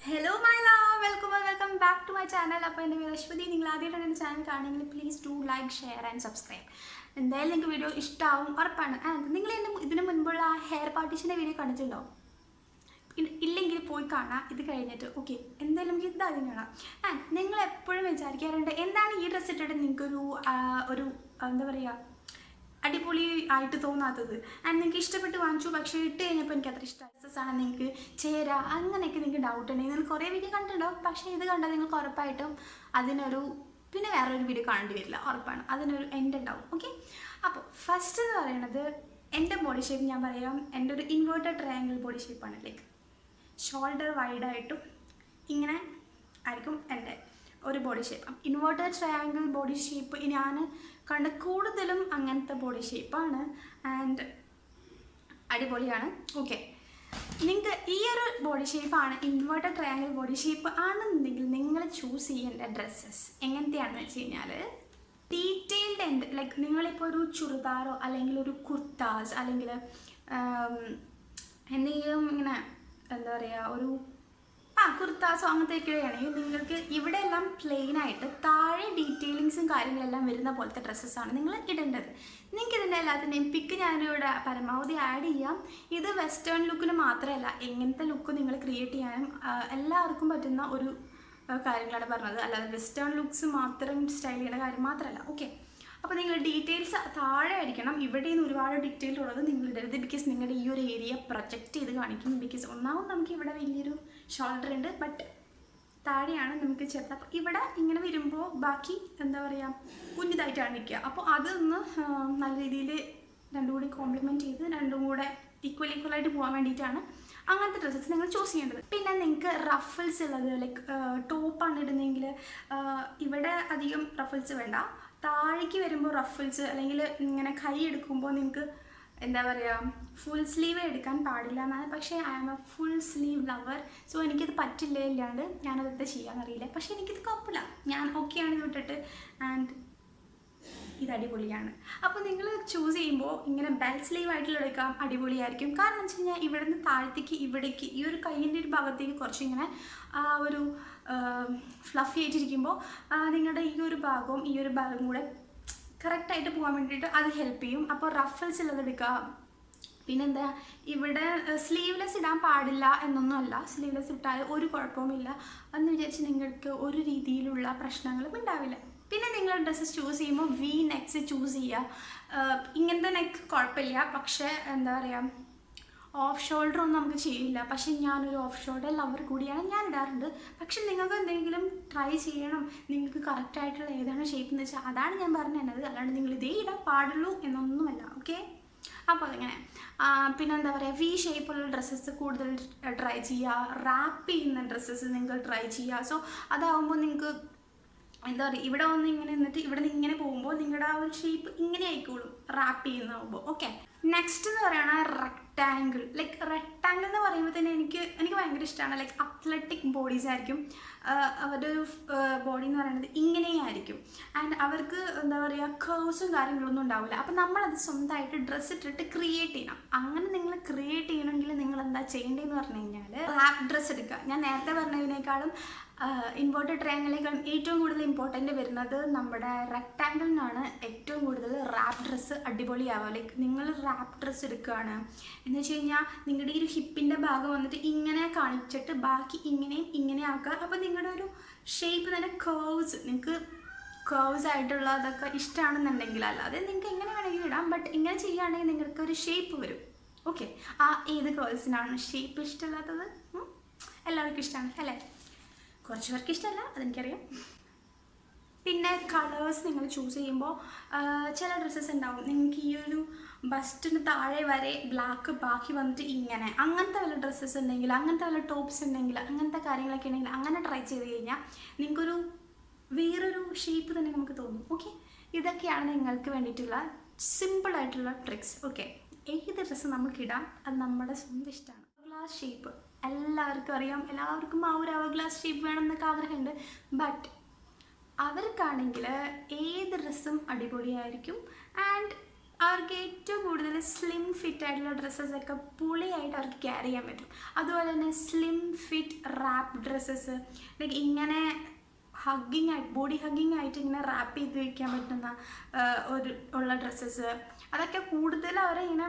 Hello my love, welcome back to my channel. അപ്പോൾ എൻ്റെ പേര് അശ്വതി. നിങ്ങൾ ആദ്യമായിട്ടാണ് എൻ്റെ ചാനൽ കാണുമെങ്കിൽ please do like share and subscribe. എന്തായാലും നിങ്ങൾക്ക് വീഡിയോ ഇഷ്ടമാവും ഉറപ്പാണ്. ആൻഡ് നിങ്ങൾ ഇതിന് മുൻപുള്ള ഹെയർ പാർട്ടീഷൻ്റെ വീഡിയോ കണ്ടിട്ടുണ്ടോ? ഇല്ലെങ്കിൽ പോയി കാണാം ഇത് കഴിഞ്ഞിട്ട്. ഓക്കെ, എന്തായാലും നമുക്ക് ഇതാദ്യം കാണാം. ആൻഡ് നിങ്ങൾ എപ്പോഴും വിചാരിക്കാറുണ്ട് എന്താണ് ഈ ഡ്രസ്സ് ഇട്ടിട്ട് നിങ്ങൾക്കൊരു എന്താ പറയുക അടിപൊളി ആയിട്ട് തോന്നാത്തത്. ആൻഡ് നിങ്ങൾക്ക് ഇഷ്ടപ്പെട്ട് വാങ്ങിച്ചു, പക്ഷേ ഇട്ട് കഴിഞ്ഞപ്പോൾ എനിക്ക് അത്ര ഇഷ്ടം ഡ്രസ്സാണ് നിങ്ങൾക്ക് ചേരാ അങ്ങനെയൊക്കെ നിങ്ങൾക്ക് ഡൗട്ട് ഉണ്ടെങ്കിൽ നിങ്ങൾ കുറേ വീഡിയോ കണ്ടിട്ടുണ്ടാവും. പക്ഷേ ഇത് കണ്ടാൽ നിങ്ങൾക്ക് ഉറപ്പായിട്ടും അതിനൊരു പിന്നെ വേറൊരു വീഡിയോ കാണേണ്ടി വരില്ല, ഉറപ്പാണ്. അതിനൊരു എൻഡ് ഉണ്ടാവും. ഓക്കെ, അപ്പോൾ ഫസ്റ്റ് എന്ന് പറയുന്നത് എൻ്റെ ബോഡി ഷേപ്പ് ഞാൻ പറയാം. എൻ്റെ ഒരു ഇൻവേർട്ടഡ് ട്രയാങ്കിൾ ബോഡി ഷേപ്പാണ്. ലൈക്ക് ഷോൾഡർ വൈഡായിട്ടും ഇങ്ങനെ ആയിരിക്കും എൻ്റെ ഒരു body shape. Inverted triangle body shape ഞാൻ കണ്ട കൂടുതലും അങ്ങനത്തെ ബോഡി ഷേപ്പാണ്. ആൻഡ് അടിപൊളിയാണ്. ഓക്കെ, നിങ്ങൾക്ക് ഈ ഒരു ബോഡി ഷേപ്പാണ് ഇൻവേർട്ടഡ് ട്രയാങ്കിൾ ബോഡി ഷേപ്പ് ആണെന്നുണ്ടെങ്കിൽ നിങ്ങൾ ചൂസ് ചെയ്യേണ്ട ഡ്രസ്സസ് എങ്ങനത്തെയാണെന്ന് വെച്ച് കഴിഞ്ഞാൽ ഡീറ്റെയിൽഡ് ഉണ്ട്. ലൈക്ക് നിങ്ങളിപ്പോൾ ഒരു ചുരിദാറോ അല്ലെങ്കിൽ ഒരു കുർത്താസ് അല്ലെങ്കിൽ എന്തെങ്കിലും ഇങ്ങനെ എന്താ പറയുക ഒരു കുർത്താസോ അങ്ങനത്തെയൊക്കെയാണെങ്കിൽ നിങ്ങൾക്ക് ഇവിടെ എല്ലാം പ്ലെയിനായിട്ട് താഴെ ഡീറ്റെയിലിങ്സും കാര്യങ്ങളെല്ലാം വരുന്ന പോലത്തെ ഡ്രസ്സസ്സാണ് നിങ്ങൾ ഇടേണ്ടത്. നിങ്ങൾക്ക് ഇതിൻ്റെ എല്ലാത്തിൻ്റെയും പിക്ക് ഞാനിവിടെ പരമാവധി ആഡ് ചെയ്യാം. ഇത് വെസ്റ്റേൺ ലുക്കിന് മാത്രമല്ല, എങ്ങനത്തെ ലുക്ക് നിങ്ങൾ ക്രിയേറ്റ് ചെയ്യാനും എല്ലാവർക്കും പറ്റുന്ന ഒരു കാര്യങ്ങളാണ് പറഞ്ഞത്. അല്ലാതെ വെസ്റ്റേൺ ലുക്സ് മാത്രം സ്റ്റൈൽ ചെയ്യുന്ന കാര്യം മാത്രമല്ല. ഓക്കെ, അപ്പോൾ നിങ്ങൾ ഡീറ്റെയിൽസ് താഴെ ആയിരിക്കണം. ഇവിടെ നിന്ന് ഒരുപാട് ഡീറ്റെയിൽ ഉള്ളത് നിങ്ങൾ ഇടരുത്. ബിക്കോസ് നിങ്ങളുടെ ഈ ഒരു ഏരിയ പ്രൊജക്റ്റ് ചെയ്ത് കാണിക്കും. ബിക്കോസ് ഒന്നാമത് നമുക്ക് ഇവിടെ വലിയൊരു ഷോൾഡർ ഉണ്ട്, ബട്ട് താഴെയാണ് നമുക്ക് ചെറുത്. അപ്പോൾ ഇവിടെ ഇങ്ങനെ വരുമ്പോൾ ബാക്കി എന്താ പറയുക കുഞ്ഞിതായിട്ടാണ് നിൽക്കുക. അപ്പോൾ അതൊന്ന് നല്ല രീതിയിൽ രണ്ടും കൂടി കോംപ്ലിമെൻറ്റ് ചെയ്ത് രണ്ടും കൂടെ ഈക്വലായിട്ട് പോകാൻ വേണ്ടിയിട്ടാണ് അങ്ങനത്തെ ഡ്രസ്സസ് നിങ്ങൾ ചൂസ് ചെയ്യേണ്ടത്. പിന്നെ നിങ്ങൾക്ക് റഫിൾസ് ഉള്ളത് ലൈക്ക് ടോപ്പാണ് ഇടുന്നതെങ്കിൽ ഇവിടെ അധികം റഫിൾസ് വേണ്ട. താഴേക്ക് വരുമ്പോൾ റഫിൾസ് അല്ലെങ്കിൽ ഇങ്ങനെ കൈ എടുക്കുമ്പോൾ നിങ്ങൾക്ക് എന്താ പറയുക ഫുൾ സ്ലീവ് എടുക്കാൻ പാടില്ല എന്നാണ്. പക്ഷേ I am a full sleeve lover. So എനിക്കിത് പറ്റില്ല, ഇല്ലാണ്ട് ഞാനതൊക്കെ ചെയ്യാനറിയില്ല. പക്ഷേ എനിക്കിത് കുഴപ്പമില്ല, ഞാൻ ഓക്കെയാണ് ഇത് വിട്ടിട്ട്. ആൻഡ് ഇത് അടിപൊളിയാണ്. അപ്പോൾ നിങ്ങൾ ചൂസ് ചെയ്യുമ്പോൾ ഇങ്ങനെ ബെൽ സ്ലീവ് ആയിട്ടുള്ള എടുക്കാം, അടിപൊളിയായിരിക്കും. കാരണം എന്ന് വെച്ച് കഴിഞ്ഞാൽ ഇവിടെ നിന്ന് താഴത്തേക്ക് ഇവിടേക്ക് ഈ ഒരു കൈയിൻ്റെ ഒരു ഭാഗത്തേക്ക് കുറച്ച് ഇങ്ങനെ ഒരു ഫ്ലഫി ആയിട്ടിരിക്കുമ്പോൾ നിങ്ങളുടെ ഈ ഒരു ഭാഗവും കൂടെ കറക്റ്റായിട്ട് പോകാൻ വേണ്ടിയിട്ട് അത് ഹെൽപ്പ് ചെയ്യും. അപ്പോൾ റഫിൾസ് ഉള്ളത് എടുക്കുക. പിന്നെന്താ ഇവിടെ സ്ലീവ്ലെസ് ഇടാൻ പാടില്ല എന്നൊന്നുമല്ല. സ്ലീവ്ലെസ് ഇട്ടാൽ ഒരു കുഴപ്പവുമില്ല എന്ന് വിചാരിച്ച് നിങ്ങൾക്ക് ഒരു രീതിയിലുള്ള പ്രശ്നങ്ങളും ഉണ്ടാവില്ല. പിന്നെ നിങ്ങൾ ഡ്രസ്സസ് ചൂസ് ചെയ്യുമ്പോൾ വി നെക്സ് ചൂസ് ചെയ്യുക. ഇങ്ങനത്തെ നെക്ക് കുഴപ്പമില്ല, പക്ഷേ എന്താ പറയുക ഓഫ് ഷോൾഡർ ഒന്നും നമുക്ക് ചെയ്യില്ല. പക്ഷേ ഞാനൊരു ഓഫ് ഷോൾഡർ ലവർ കൂടിയാണ്, ഞാൻ ഇടാറുണ്ട്. പക്ഷെ നിങ്ങൾക്ക് എന്തെങ്കിലും ട്രൈ ചെയ്യണം, നിങ്ങൾക്ക് കറക്റ്റായിട്ടുള്ള ഏതാണ് ഷേപ്പ് എന്ന് വെച്ചാൽ അതാണ് ഞാൻ പറഞ്ഞു തന്നത്. അല്ലാണ്ട് നിങ്ങൾ ഇതേ ഇടാൻ പാടുള്ളൂ എന്നൊന്നുമല്ല. ഓക്കെ, അപ്പോൾ അതങ്ങനെ. പിന്നെ എന്താ പറയുക വി ഷേപ്പുള്ള ഡ്രസ്സസ് കൂടുതൽ ട്രൈ ചെയ്യുക. റാപ്പ് ചെയ്യുന്ന ഡ്രസ്സസ് നിങ്ങൾ ട്രൈ ചെയ്യുക. സോ അതാവുമ്പോൾ നിങ്ങൾക്ക് എന്താ പറയുക ഇവിടെ വന്ന് ഇങ്ങനെ നിന്നിട്ട് ഇവിടെ നിന്ന് ഇങ്ങനെ പോകുമ്പോൾ നിങ്ങളുടെ ആ ഒരു ഷേപ്പ് ഇങ്ങനെ ആയിക്കോളും റാപ്പ് ചെയ്യുന്നതാകുമ്പോൾ. ഓക്കെ, നെക്സ്റ്റ് എന്ന് പറയുന്നത് റെക്ടാങ്കിൾ. ലൈക്ക് റെക്ടാങ്കിൾ എന്ന് പറയുമ്പോൾ തന്നെ എനിക്ക് ഭയങ്കര ഇഷ്ടമാണ്. ലൈക്ക് അത്ലറ്റിക് ബോഡീസ് ആയിരിക്കും അവരുടെ ഒരു ബോഡി എന്ന് പറയുന്നത് ഇങ്ങനെയായിരിക്കും. ആൻഡ് അവർക്ക് എന്താ പറയുക കേഴ്സും കാര്യങ്ങളൊന്നും ഉണ്ടാവില്ല. അപ്പം നമ്മളത് സ്വന്തമായിട്ട് ഡ്രസ്സ് ഇട്ടിട്ട് ക്രിയേറ്റ് ചെയ്യണം. അങ്ങനെ നിങ്ങൾ ക്രിയേറ്റ് ചെയ്യണമെങ്കിൽ നിങ്ങൾ എന്താ ചെയ്യേണ്ടതെന്ന് പറഞ്ഞു കഴിഞ്ഞാൽ റാപ്പ് ഡ്രസ്സ് എടുക്കുക. ഞാൻ നേരത്തെ പറഞ്ഞതിനേക്കാളും ഇൻവേർട്ടഡ് ട്രയാങ്കിളിനേക്കാളും ഏറ്റവും കൂടുതൽ ഇമ്പോർട്ടൻ്റ് വരുന്നത് നമ്മുടെ റെക്ടാങ്കിളിനാണ്. ഏറ്റവും കൂടുതൽ റാപ്പ് ഡ്രസ്സ് അടിപൊളിയാവുക. ലൈക്ക് നിങ്ങൾ റാപ്പ് ഡ്രസ്സ് എടുക്കുകയാണ് എന്ന് വെച്ച് കഴിഞ്ഞാൽ നിങ്ങളുടെ ഈ ഒരു ഹിപ്പിൻ്റെ ഭാഗം വന്നിട്ട് ഇങ്ങനെ കാണിച്ചിട്ട് ബാക്കി ഇങ്ങനെ ആക്കുക. അപ്പോൾ നിങ്ങളുടെ ഒരു ഷേപ്പ് തന്നെ കേർവ്സ്, നിങ്ങൾക്ക് കേർവ്സ് ആയിട്ടുള്ളതൊക്കെ ഇഷ്ടമാണെന്നുണ്ടെങ്കിൽ, അല്ലാതെ നിങ്ങൾക്ക് എങ്ങനെ വേണമെങ്കിലും ഇടാം. ബട്ട് ഇങ്ങനെ ചെയ്യുകയാണെങ്കിൽ നിങ്ങൾക്ക് ഒരു ഷേപ്പ് വരും. ഓക്കെ, ഏത് കേർവ്സിനാണ് ഷേപ്പ് ഇഷ്ടമില്ലാത്തത്? എല്ലാവർക്കും ഇഷ്ടമാണ് അല്ലേ? കുറച്ച് പേർക്ക് ഇഷ്ടമല്ല, അതെനിക്കറിയാം. പിന്നെ കളേഴ്സ് നിങ്ങൾ ചൂസ് ചെയ്യുമ്പോൾ ചില ഡ്രസ്സസ് ഉണ്ടാവും നിങ്ങൾക്ക് ഈ ഒരു ബസ്റ്റിന് താഴെ വരെ ബ്ലാക്ക് ബാക്കി വന്നിട്ട് ഇങ്ങനെ അങ്ങനത്തെ വല്ല ഡ്രസ്സസ് ഉണ്ടെങ്കിൽ, അങ്ങനത്തെ വല്ല ടോപ്സ് ഉണ്ടെങ്കിൽ, അങ്ങനത്തെ കാര്യങ്ങളൊക്കെ ഉണ്ടെങ്കിൽ അങ്ങനെ ട്രൈ ചെയ്ത് കഴിഞ്ഞാൽ നിങ്ങൾക്കൊരു വേറൊരു ഷേപ്പ് തന്നെ നമുക്ക് തോന്നും. ഓക്കെ, ഇതൊക്കെയാണ് നിങ്ങൾക്ക് വേണ്ടിയിട്ടുള്ള സിമ്പിളായിട്ടുള്ള ട്രിക്സ്. ഓക്കെ, ഏത് ഡ്രസ്സ് നമുക്കിടാം, അത് നമ്മുടെ സ്വന്തം ഇഷ്ടമാണ്. ഗ്ലാസ് ഷേപ്പ് എല്ലാവർക്കും അറിയാം, എല്ലാവർക്കും ആ ഒരു അവർ ഗ്ലാസ് ഷേപ്പ് വേണം എന്നൊക്കെ ആഗ്രഹമുണ്ട്. ബട്ട് അവർക്കാണെങ്കിൽ ഏത് ഡ്രസ്സും അടിപൊളിയായിരിക്കും. ആൻഡ് അവർക്ക് ഏറ്റവും കൂടുതൽ സ്ലിം ഫിറ്റ് ആയിട്ടുള്ള ഡ്രസ്സസൊക്കെ പൊളിയായിട്ട് അവർക്ക് ക്യാരി ചെയ്യാൻ പറ്റും. അതുപോലെ തന്നെ slim fit wrap dresses, like ഇങ്ങനെ ഹഗ്ഗിങ് ആയിട്ട് ബോഡി ഹഗ്ഗിങ് ആയിട്ട് ഇങ്ങനെ റാപ്പ് ചെയ്ത് വയ്ക്കാൻ പറ്റുന്ന ഉള്ള ഡ്രസ്സസ്, അതൊക്കെ കൂടുതൽ അവരെ ഇങ്ങനെ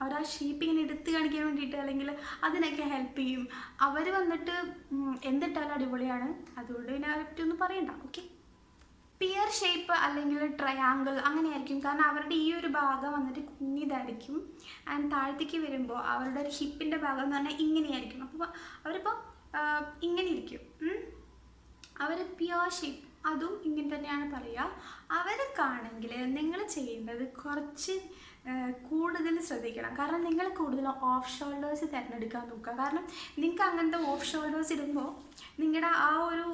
അവർ ആ ഷേപ്പ് ഇങ്ങനെ എടുത്ത് കാണിക്കാൻ വേണ്ടിയിട്ട് അല്ലെങ്കിൽ അതിനൊക്കെ ഹെൽപ്പ് ചെയ്യും. അവർ വന്നിട്ട് എന്തിട്ടാലും അടിപൊളിയാണ്. അതുകൊണ്ട് പിന്നെ അവരൊന്നും പറയണ്ട. ഓക്കെ, പിയർ ഷേപ്പ് അല്ലെങ്കിൽ ട്രയാങ്കിൾ അങ്ങനെയായിരിക്കും. കാരണം അവരുടെ ഈ ഒരു ഭാഗം വന്നിട്ട് കുഞ്ഞിതായിരിക്കും. ആൻഡ് താഴത്തേക്ക് വരുമ്പോൾ അവരുടെ ഒരു ഹിപ്പിൻ്റെ ഭാഗം എന്ന് പറഞ്ഞാൽ ഇങ്ങനെയായിരിക്കും. അപ്പോൾ അവരിപ്പോൾ ഇങ്ങനെ ഇരിക്കും. അവർ പിയർ ഷേപ്പ്, അതും ഇങ്ങനെ തന്നെയാണ് പറയുക. അവർക്കാണെങ്കിൽ നിങ്ങൾ ചെയ്യേണ്ടത് കുറച്ച് കൂടുതൽ ശ്രദ്ധിക്കണം. കാരണം നിങ്ങൾ കൂടുതൽ ഓഫ് ഷോൾഡേഴ്സ് തിരഞ്ഞെടുക്കാൻ നോക്കുക. കാരണം നിങ്ങൾക്ക് അങ്ങനത്തെ ഓഫ് ഷോൾഡേഴ്സ് ഇടുമ്പോൾ നിങ്ങളുടെ ആ ഒരു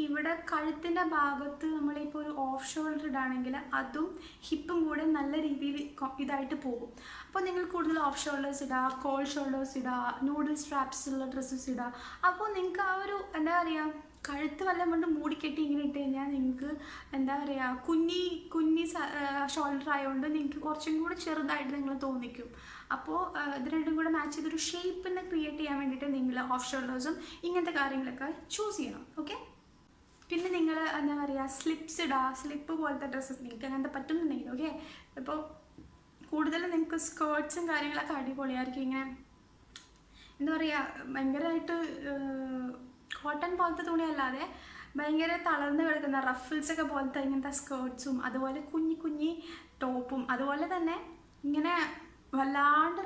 ഇവിടെ കഴുത്തിൻ്റെ ഭാഗത്ത് നമ്മളിപ്പോൾ ഒരു ഓഫ് ഷോൾഡർ ഇടുകയാണെങ്കിൽ അതും ഹിപ്പും കൂടെ നല്ല രീതിയിൽ ഇതായിട്ട് പോകും. അപ്പോൾ നിങ്ങൾ കൂടുതൽ ഓഫ് ഷോൾഡേഴ്സ് ഇടുക, കോൾ ഷോൾഡേഴ്സ് ഇടുക, നൂഡിൽ സ്ട്രാപ്സ് ഉള്ള ഡ്രസ്സസ് ഇടുക. അപ്പോൾ നിങ്ങൾക്ക് ആ ഒരു എന്താ പറയുക, കഴുത്ത് വല്ലതും കൊണ്ട് മൂടിക്കെട്ടി ഇങ്ങനെ ഇട്ട് കഴിഞ്ഞാൽ നിങ്ങൾക്ക് എന്താ പറയുക, കുഞ്ഞി ഷോൾഡർ ആയതുകൊണ്ട് നിങ്ങൾക്ക് കുറച്ചും കൂടി ചെറുതായിട്ട് നിങ്ങൾ തോന്നിക്കും. അപ്പോൾ ഇത് രണ്ടും കൂടെ മാച്ച് ചെയ്തൊരു ഷേപ്പിനെ ക്രിയേറ്റ് ചെയ്യാൻ വേണ്ടിയിട്ട് നിങ്ങൾ ഓഫ് ഷോൾഡേഴ്സും ഇങ്ങനത്തെ കാര്യങ്ങളൊക്കെ ചൂസ് ചെയ്യണം. ഓക്കെ, പിന്നെ നിങ്ങൾ എന്താ പറയുക, സ്ലിപ്സ് ഇടുക. സ്ലിപ്പ് പോലത്തെ ഡ്രസ്സസ് നിങ്ങൾക്ക് അങ്ങനത്തെ പറ്റുന്നുണ്ടെങ്കിൽ. ഓക്കെ, ഇപ്പോൾ കൂടുതലും നിങ്ങൾക്ക് സ്കേർട്ട്സും കാര്യങ്ങളൊക്കെ അടിപൊളിയായിരിക്കും. ഇങ്ങനെ എന്താ പറയുക, ഭയങ്കരമായിട്ട് കോട്ടൺ പോലത്തെ തുണിയല്ലാതെ ഭയങ്കര തളർന്ന് കിടക്കുന്ന റഫിൾസൊക്കെ പോലത്തെ ഇങ്ങനത്തെ സ്കേർട്ട്സും അതുപോലെ കുഞ്ഞി ടോപ്പും അതുപോലെ തന്നെ ഇങ്ങനെ വല്ലാണ്ട്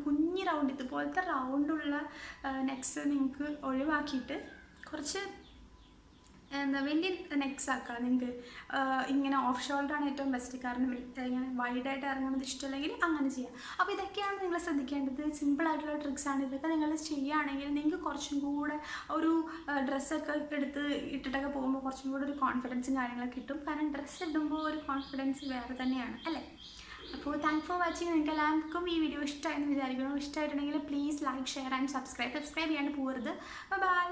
കുഞ്ഞി റൗണ്ട് ഇതുപോലത്തെ റൗണ്ടുള്ള നെക്സ് നിങ്ങൾക്ക് ഒഴിവാക്കിയിട്ട് കുറച്ച് എന്താ വലിയ നെക്സ് ആക്കുക. നിങ്ങൾക്ക് ഇങ്ങനെ ഓഫ് ഷോൾഡറാണ് ഏറ്റവും ബെസ്റ്റ്. കാരണം ഇങ്ങനെ വൈഡായിട്ട് ഇറങ്ങുന്നത് ഇഷ്ടമല്ലെങ്കിൽ അങ്ങനെ ചെയ്യാം. അപ്പോൾ ഇതൊക്കെയാണ് നിങ്ങൾ ശ്രദ്ധിക്കേണ്ടത്. സിമ്പിളായിട്ടുള്ള ട്രിക്സാണ്. ഇതൊക്കെ നിങ്ങൾ ചെയ്യുകയാണെങ്കിൽ നിങ്ങൾക്ക് കുറച്ചും കൂടെ ഒരു ഡ്രസ്സൊക്കെ എടുത്ത് ഇട്ടിട്ടൊക്കെ പോകുമ്പോൾ കുറച്ചും കൂടെ ഒരു കോൺഫിഡൻസും കാര്യങ്ങളൊക്കെ കിട്ടും. കാരണം ഡ്രസ്സ് ഇടുമ്പോൾ ഒരു കോൺഫിഡൻസ് വേറെ തന്നെയാണ് അല്ലേ. അപ്പോൾ താങ്ക് ഫോർ വാച്ചിങ്. നിങ്ങൾക്ക് എല്ലാവർക്കും ഈ വീഡിയോ ഇഷ്ടമായെന്ന് വിചാരിക്കുന്നു. ഇഷ്ടമായിട്ടുണ്ടെങ്കിൽ please like, share and subscribe ചെയ്യാണ്ട് പോകരുത്. ബൈ.